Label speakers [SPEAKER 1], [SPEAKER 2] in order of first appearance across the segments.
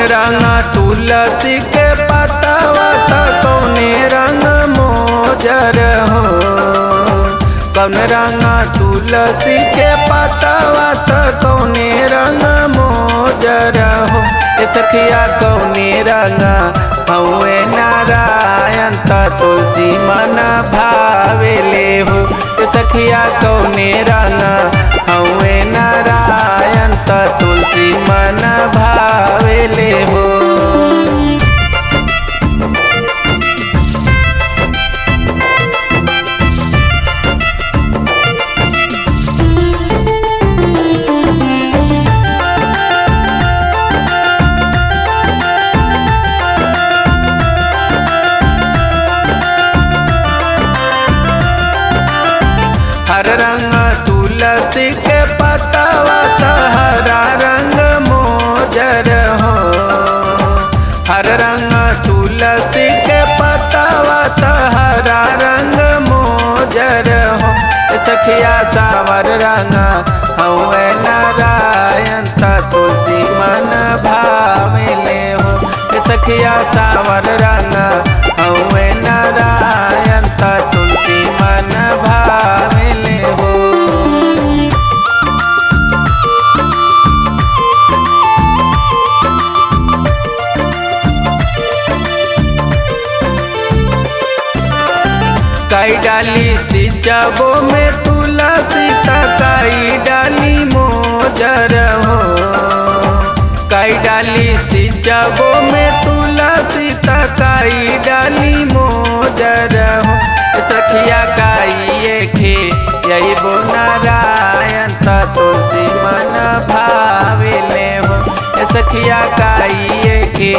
[SPEAKER 1] रंग तुलसी के पतवा त कौने रंग मोजर हो। कौन रंग तुलसी के पतवा त कौने रंग मोजर हो। ए सखिया कौने रंग हउए नारायण त तुलसी मन भावेले हो। ए सखिया कौने रंग हउए नारायण त तुलसी मन भावेले हो। हर रंग तुलसी के पतवा त हरा रंग मोजर हो। हर रंग तुलसी के पतवा त हरा रंग मोजर हो। सखिया सावर रंग हउए नारायण त तुलसी मन भावेले हो। सखिया सावर रंग हउए नारायण त तुलसी मन भावेले हो। काई डाली सिंचबो में तुलसी त काई डाली मोजर हो। काई डाली सिंचबो में तुलसी त काई डाली मोजर हो। सखिया काई खे यही बो नारायण त तुलसी मन भावेले हो। सखिया काई खे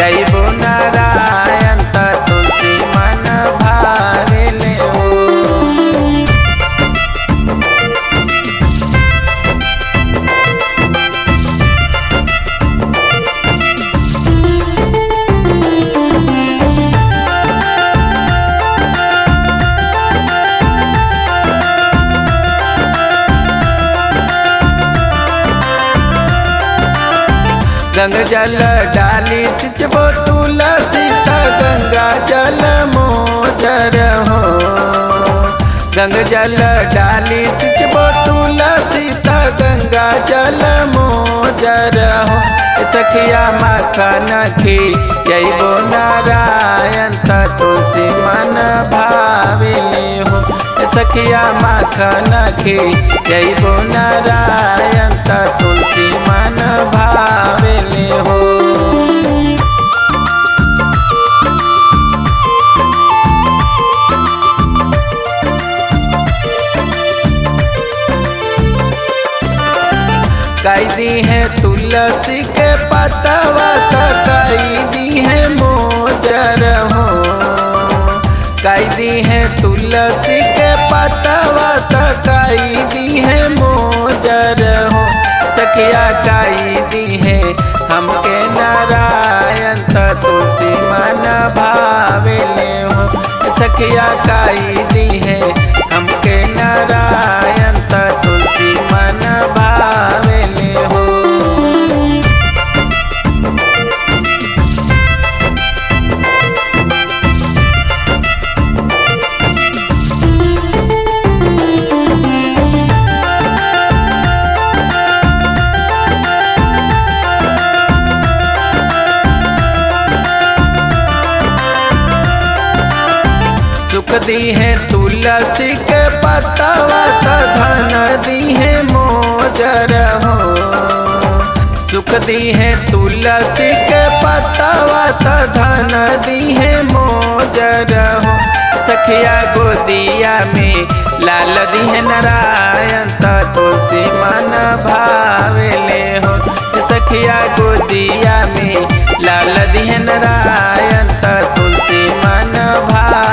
[SPEAKER 1] यही बो नारायण त तुलसी मन भावेले हो। गंग जल डाली सिंचबो तुलसी त गंगा जल मोजर हो। गंग जल डाली सिंचबो तुलसी त गंगा जल मोजर हो। सखिया माखन खी यही बो नारायण त तुलसी मन भावेले हो। सखिया माखन खी यही बो नारायण त तुलसी मन भावेले हो। काई दी है तुलसी के पतवा त काई दी है मोजर हो। काई दी है तुलसी के पतवा त काई दी है मोजर हो। सखिया काई दी है हमके नारायण त तुलसी मन भावेले हो। सखिया काई दी है हमके नारायण त तुलसी मन भावेले हो। सुख दी है तुलसी के पतवा त धन दी है मोजर हो। सुख दी है तुलसी के पतवा त धन दी है मोजर हो। सखिया गोदिया में लाल दी है नारायण त तुलसी मन भावेले हो। सखिया गोदिया में लाल दी है नारायण त तुलसी मन भावेले